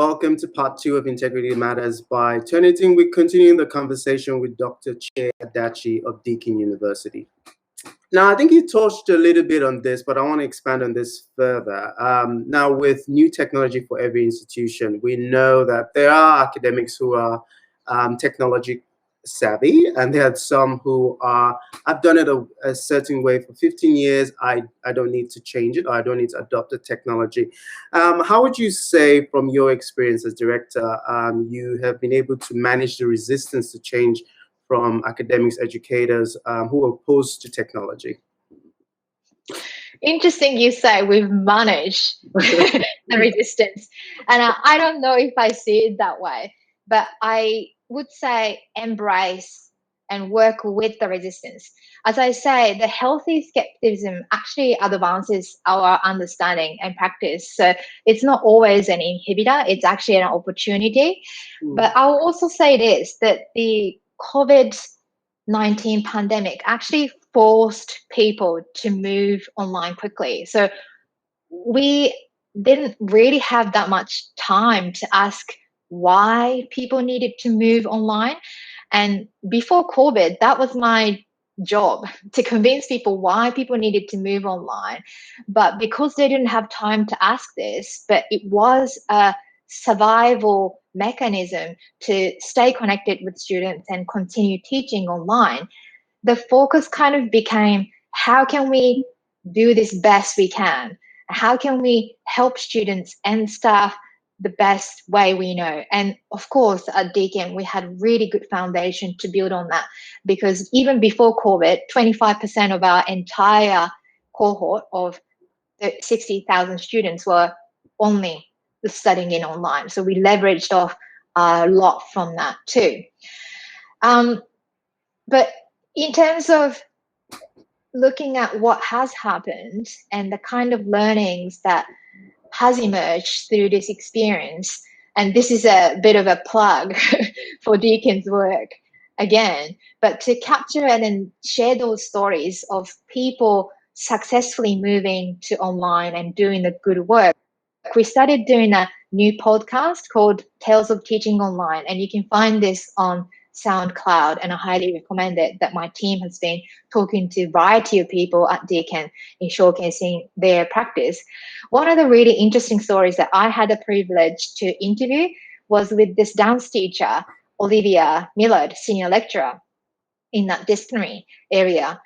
Welcome to part 2 of Integrity Matters by Turnitin. We're continuing the conversation with Dr. Che Adachi of Deakin University. Now, I think you touched a little bit on this, but I want to expand on this further. Now, with new technology for every institution, we know that there are academics who are technology savvy, and there are some who are, I've done it a certain way for 15 years. I don't need to change it, or I don't need to adopt the technology. How would you say, from your experience as director, you have been able to manage the resistance to change from academics, educators who are opposed to technology? Interesting you say we've managed the resistance. And I don't know if I see it that way, but I would say embrace and work with the resistance. As I say, the healthy skepticism actually advances our understanding and practice. So it's not always an inhibitor, it's actually an opportunity. But I'll also say this, that the COVID-19 pandemic actually forced people to move online quickly. So we didn't really have that much time to ask why people needed to move online. And before COVID, that was my job, to convince people why people needed to move online. But because they didn't have time to ask this, but it was a survival mechanism to stay connected with students and continue teaching online, the focus kind of became, how can we do this best we can? How can we help students and staff the best way we know? And of course, at Deakin, we had really good foundation to build on that, because even before COVID, 25% of our entire cohort of 60,000 students were only studying in online. So we leveraged off a lot from that too. But in terms of looking at what has happened and the kind of learnings that has emerged through this experience, and this is a bit of a plug for Deakin's work again, but to capture and share those stories of people successfully moving to online and doing the good work, we started doing a new podcast called Tales of Teaching Online, and you can find this on SoundCloud, and I highly recommend it. That my team has been talking to a variety of people at Deakin in showcasing their practice. One of the really interesting stories that I had the privilege to interview was with this dance teacher, Olivia Millard, senior lecturer in that disciplinary area.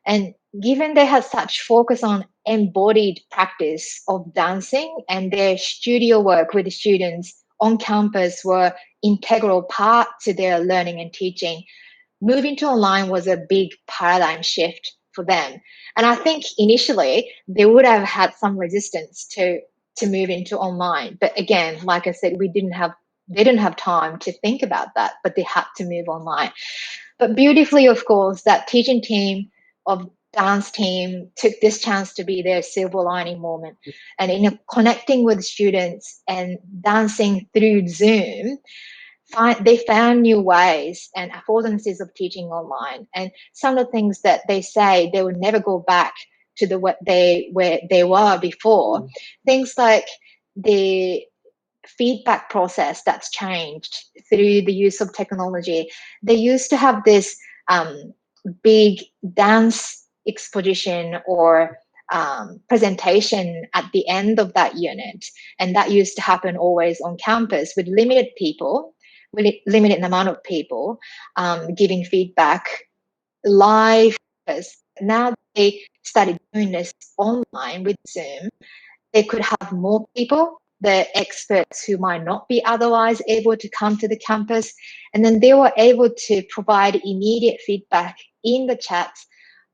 And given they had such focus on embodied practice of dancing, and their studio work with the students on campus were integral part to their learning and teaching, moving to online was a big paradigm shift for them. And I think initially they would have had some resistance to move into online. But again, like I said, they didn't have time to think about that, but they had to move online. But beautifully, of course, that teaching team of dance team took this chance to be their silver lining moment. And in connecting with students and dancing through Zoom, they found new ways and affordances of teaching online. And some of the things that they say, they would never go back to where they were before. Things like the feedback process that's changed through the use of technology. They used to have this big dance exposition or presentation at the end of that unit, and that used to happen always on campus with limited people, with limited amount of people giving feedback live. Now they started doing this online with Zoom. They could have more people, the experts who might not be otherwise able to come to the campus, and then they were able to provide immediate feedback in the chats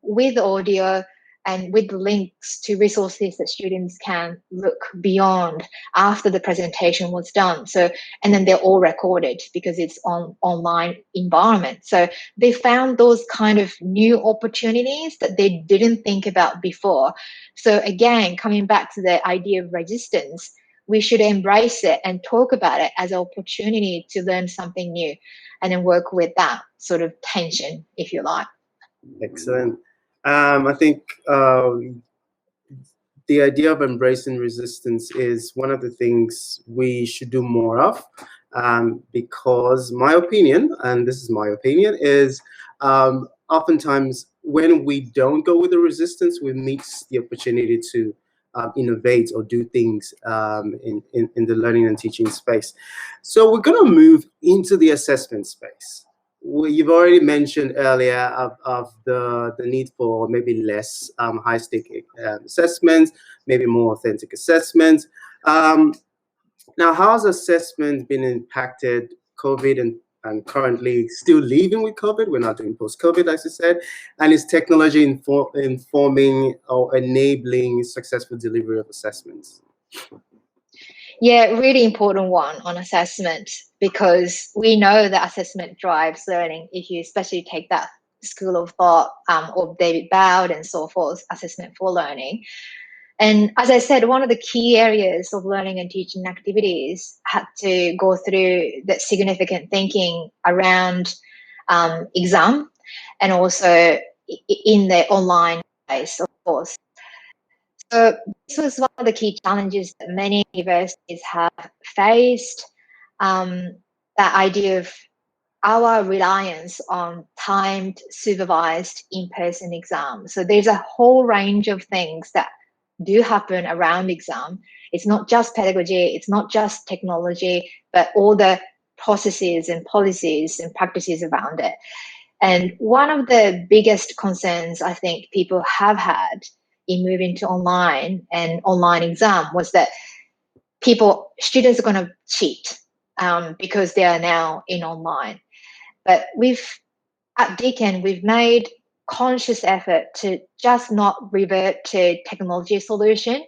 with audio and with links to resources that students can look beyond after the presentation was done. So, and then they're all recorded because it's on online environment. So they found those kind of new opportunities that they didn't think about before. So again, coming back to the idea of resistance, we should embrace it and talk about it as an opportunity to learn something new, and then work with that sort of tension, if you like. Excellent. I think the idea of embracing resistance is one of the things we should do more of, because my opinion, and this is my opinion, is oftentimes when we don't go with the resistance, we miss the opportunity to innovate or do things in the learning and teaching space. So we're going to move into the assessment space. You've already mentioned earlier of the need for maybe less high-stake assessments, maybe more authentic assessments. Now, how has assessment been impacted COVID and currently still living with COVID? We're not doing post-COVID, as you said. And is technology informing or enabling successful delivery of assessments? Yeah, really important one on assessment, because we know that assessment drives learning. If you especially take that school of thought of David Bowd and so forth, assessment for learning. And as I said, one of the key areas of learning and teaching activities had to go through that significant thinking around exam, and also in the online space, of course. So this was one of the key challenges that many universities have faced, that idea of our reliance on timed, supervised, in-person exams. So there's a whole range of things that do happen around exam. It's not just pedagogy, it's not just technology, but all the processes and policies and practices around it. And one of the biggest concerns I think people have had in moving to online and online exam was that students are going to cheat because they are now in online. But at Deakin, we've made conscious effort to just not revert to technology solution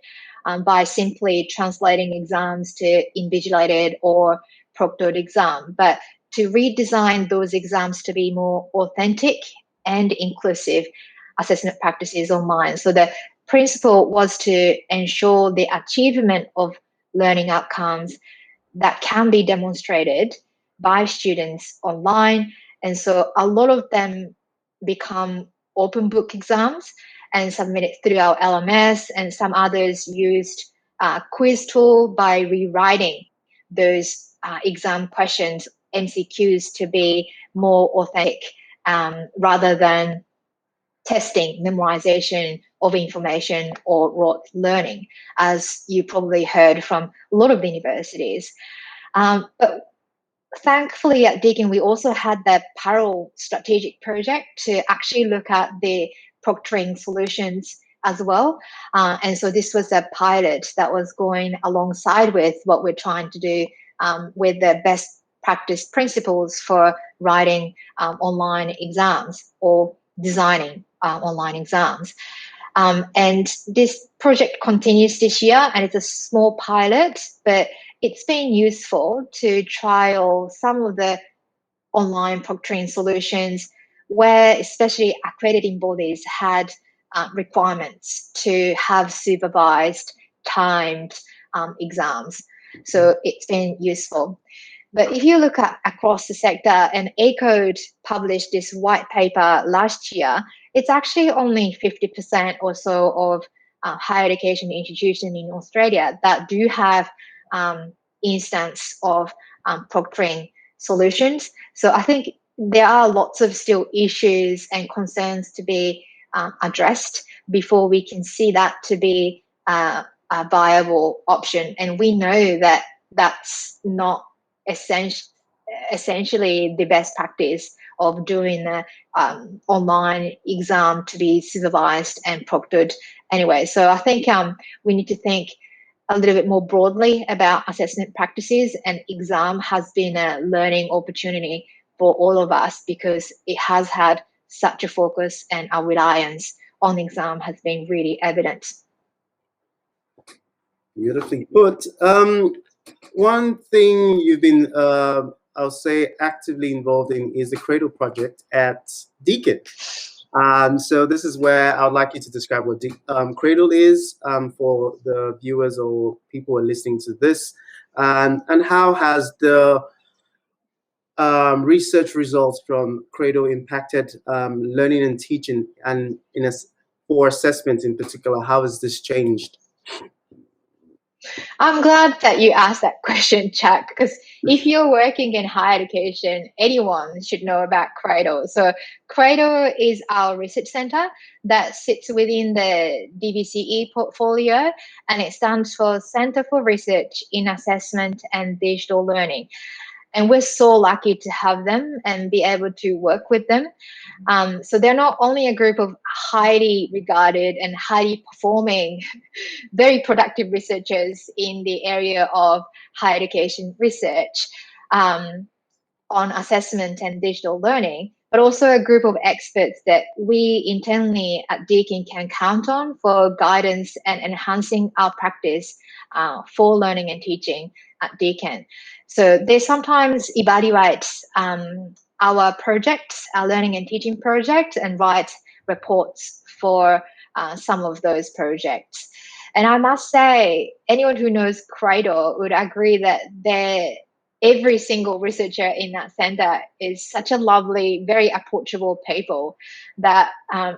by simply translating exams to invigilated or proctored exam, but to redesign those exams to be more authentic and inclusive assessment practices online. So the principle was to ensure the achievement of learning outcomes that can be demonstrated by students online. And so a lot of them become open book exams and submitted through our LMS, and some others used a quiz tool by rewriting those exam questions, MCQs, to be more authentic rather than testing memorization of information or rote learning, as you probably heard from a lot of universities. But thankfully at Deakin, we also had that parallel strategic project to actually look at the proctoring solutions as well. And so this was a pilot that was going alongside with what we're trying to do with the best practice principles for writing online exams or designing online exams. And this project continues this year, and it's a small pilot, but it's been useful to trial some of the online proctoring solutions where especially accrediting bodies had requirements to have supervised, timed exams. So it's been useful. But if you look at across the sector, and ACODE published this white paper last year, it's actually only 50% or so of higher education institutions in Australia that do have instance of proctoring solutions. So I think there are lots of still issues and concerns to be addressed before we can see that to be a viable option. And we know that that's not essentially the best practice of doing the online exam to be supervised and proctored anyway. So I think we need to think a little bit more broadly about assessment practices, and exam has been a learning opportunity for all of us because it has had such a focus, and our reliance on exam has been really evident. Beautifully put. One thing you've been, I'll say, actively involved in is the Cradle project at Deakin. So this is where I would like you to describe what Cradle is for the viewers or people who are listening to this, and how has the research results from Cradle impacted learning and teaching, and for assessment in particular, how has this changed I'm glad that you asked that question, Chuck, because if you're working in higher education, anyone should know about Cradle. So Cradle is our research center that sits within the DBCE portfolio, and it stands for Center for Research in Assessment and Digital Learning. And we're so lucky to have them and be able to work with them. So they're not only a group of highly regarded and highly performing, very productive researchers in the area of higher education research on assessment and digital learning, but also a group of experts that we internally at Deakin can count on for guidance and enhancing our practice for learning and teaching at Deakin. So they sometimes evaluate our projects, our learning and teaching projects, and write reports for some of those projects. And I must say, anyone who knows Cradle would agree that every single researcher in that center is such a lovely, very approachable people that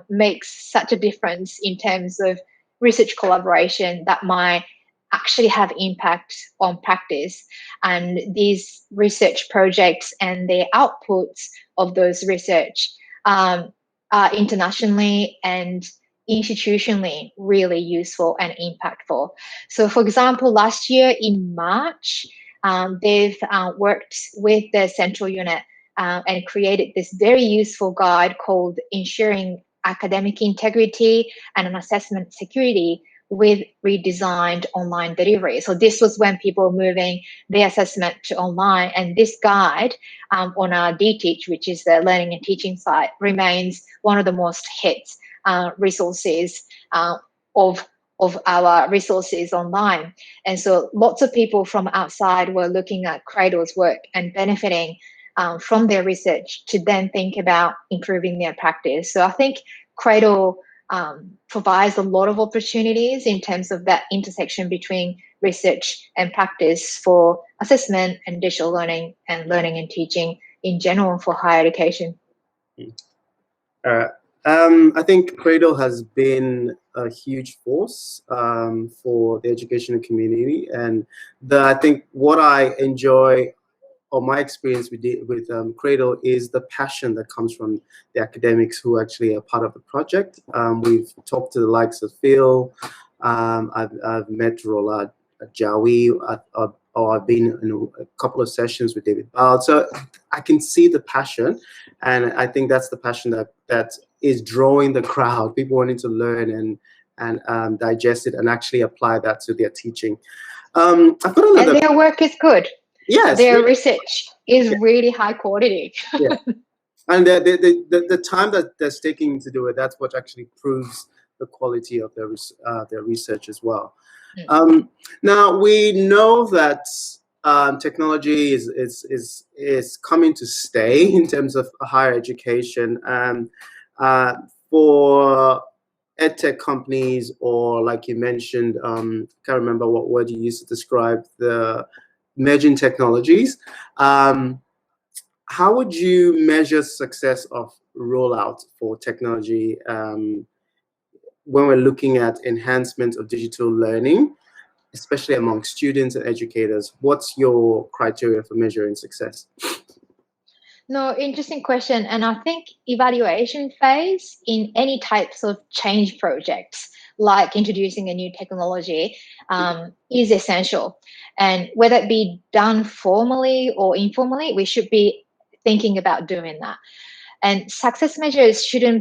makes such a difference in terms of research collaboration that might actually have impact on practice. And these research projects and the outputs of those research are internationally and institutionally really useful and impactful. So for example, last year in March, they've worked with the central unit and created this very useful guide called Ensuring Academic Integrity and Assessment Security with redesigned online delivery. So this was when people were moving their assessment to online, and this guide on our DTeach, which is the learning and teaching site, remains one of the most hit resources of our resources online. And so lots of people from outside were looking at Cradle's work and benefiting from their research to then think about improving their practice. So I think Cradle provides a lot of opportunities in terms of that intersection between research and practice for assessment and digital learning and learning and teaching in general for higher education. I think Cradle has been a huge force for the educational community, and I think what I enjoy, or my experience with Cradle, is the passion that comes from the academics who actually are part of the project. We've talked to the likes of Phil. I've met Roland Jawi. I've been in a couple of sessions with David Bald. So I can see the passion, and I think that's the passion that is drawing the crowd, people wanting to learn and digest it and actually apply that to their teaching. I've got another. And their work is good. Yes, their research is really high quality. Yeah. And the time that they're taking to do it, that's what actually proves the quality of their research as well. Now we know that technology is coming to stay in terms of higher education. For edtech companies, or like you mentioned, can't remember what word you used to describe the emerging technologies. How would you measure success of rollout for technology when we're looking at enhancement of digital learning, especially among students and educators? What's your criteria for measuring success? No, interesting question. And I think evaluation phase in any types of change projects, like introducing a new technology, is essential. And whether it be done formally or informally, we should be thinking about doing that. And success measures should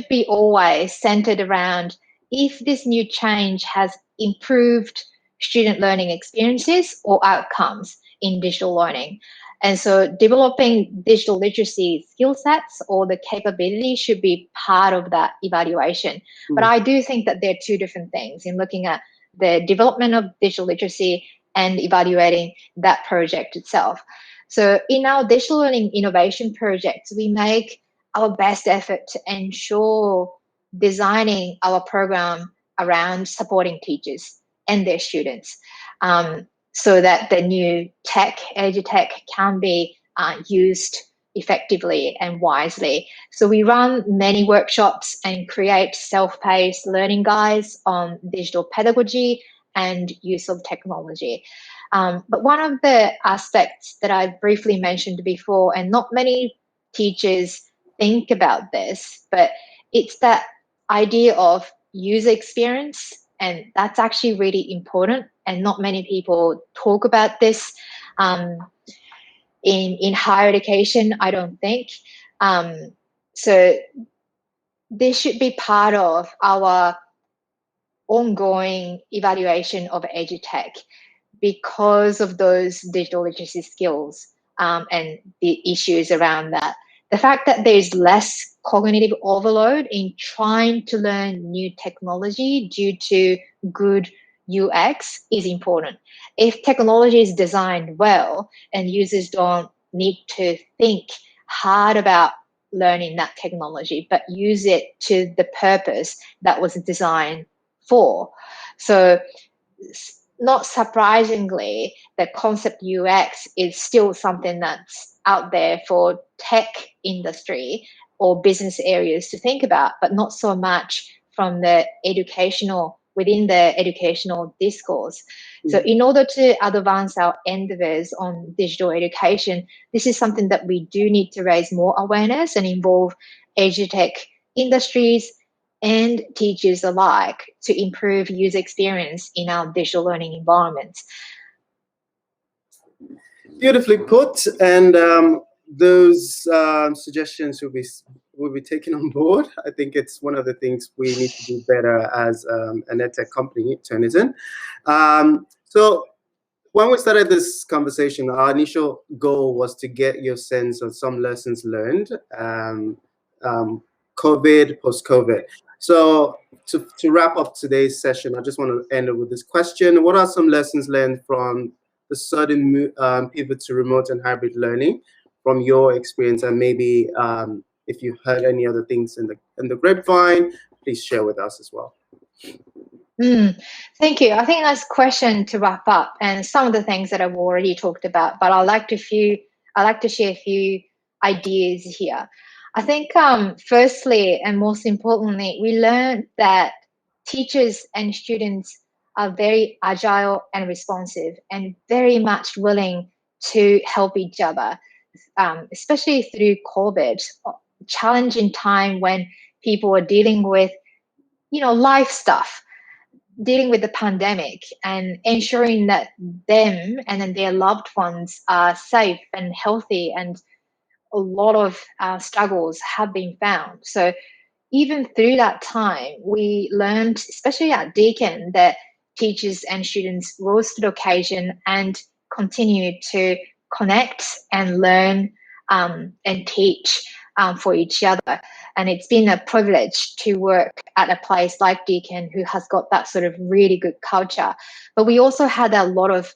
be always centered around if this new change has improved student learning experiences or outcomes in digital learning. And so developing digital literacy skill sets or the capability should be part of that evaluation. But I do think that they're two different things in looking at the development of digital literacy and evaluating that project itself. So in our digital learning innovation projects, we make our best effort to ensure designing our program around supporting teachers and their students, so that the new tech, edutech, can be used effectively and wisely. So we run many workshops and create self-paced learning guides on digital pedagogy and use of technology. But one of the aspects that I briefly mentioned before, and not many teachers think about this, but it's that idea of user experience, and that's actually really important, and not many people talk about this in higher education, I don't think. So this should be part of our ongoing evaluation of EduTech because of those digital literacy skills and the issues around that. The fact that there's less cognitive overload in trying to learn new technology due to good UX is important. If technology is designed well and users don't need to think hard about learning that technology, but use it to the purpose that was designed for. So not surprisingly, the concept UX is still something that's out there for tech industry or business areas to think about, but not so much from the within the educational discourse. So in order to advance our endeavors on digital education, this is something that we do need to raise more awareness and involve EduTech industries and teachers alike to improve user experience in our digital learning environments. Beautifully put, and those suggestions will be taken on board. I think it's one of the things we need to do better as an edtech company, Turnitin. So when we started this conversation, our initial goal was to get your sense of some lessons learned, COVID, post-COVID. So to wrap up today's session, I just want to end it with this question. What are some lessons learned from the sudden pivot to remote and hybrid learning from your experience? And maybe if you've heard any other things in the grapevine, please share with us as well. Thank you. I think that's a question to wrap up, and some of the things that I've already talked about, but I'd like to share a few ideas here. I think firstly and most importantly, we learned that teachers and students are very agile and responsive and very much willing to help each other, especially through COVID, challenging time when people are dealing with, life stuff, dealing with the pandemic and ensuring that them and then their loved ones are safe and healthy, and a lot of struggles have been found. So even through that time, we learned, especially at Deakin, that teachers and students rose to the occasion and continued to connect and learn and teach for each other. And it's been a privilege to work at a place like Deakin, who has got that sort of really good culture. But we also had a lot of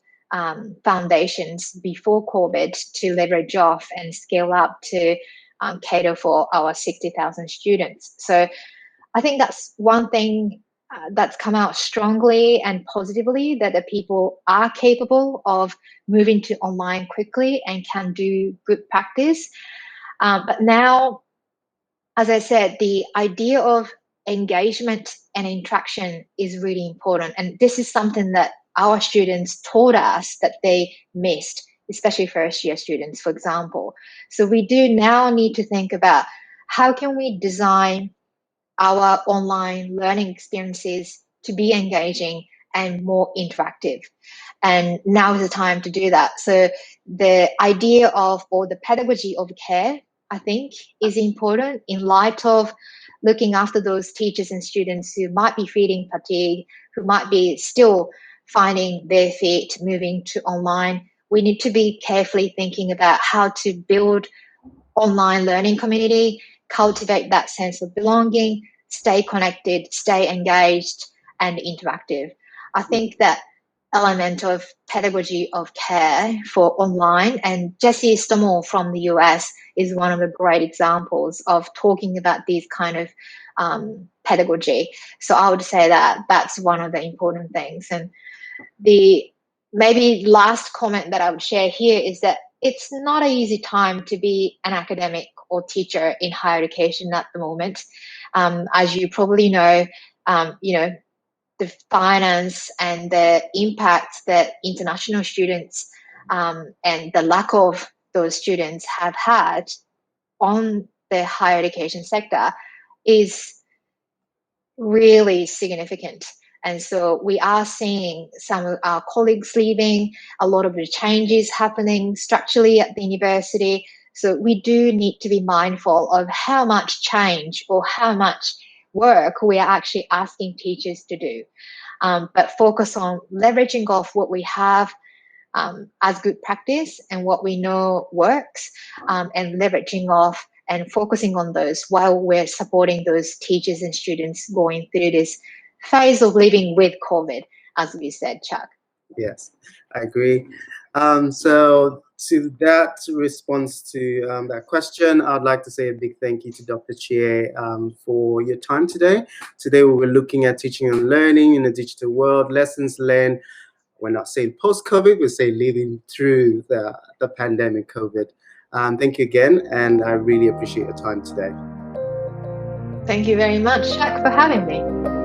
foundations before COVID to leverage off and scale up to cater for our 60,000 students. So I think that's one thing that's come out strongly and positively, that the people are capable of moving to online quickly and can do good practice. But now, as I said, the idea of engagement and interaction is really important. And this is something that our students told us that they missed, especially first-year students, for example. So we do now need to think about how can we design our online learning experiences to be engaging and more interactive. And now is the time to do that. So the idea of, or the pedagogy of care, I think, is important in light of looking after those teachers and students who might be feeling fatigue, who might be still finding their feet moving to online. We need to be carefully thinking about how to build online learning community, cultivate that sense of belonging, stay connected, stay engaged and interactive. I think that element of pedagogy of care for online, and Jesse Stommel from the US is one of the great examples of talking about these kind of pedagogy. So I would say that that's one of the important things. And the maybe last comment that I would share here is that it's not an easy time to be an academic or teacher in higher education at the moment. As you probably know, the finance and the impact that international students and the lack of those students have had on the higher education sector is really significant. And so we are seeing some of our colleagues leaving, a lot of the changes happening structurally at the university. So we do need to be mindful of how much change or how much work we are actually asking teachers to do. But focus on leveraging off what we have as good practice and what we know works, and leveraging off and focusing on those while we're supporting those teachers and students going through this phase of living with COVID, as we said, Chuck. Yes, I agree. So to that response to that question, I'd like to say a big thank you to Dr. Chie for your time today. Today we were looking at teaching and learning in a digital world, lessons learned. We're not saying post-COVID, we're saying living through the pandemic COVID. Thank you again, and I really appreciate your time today. Thank you very much, Chuck, for having me.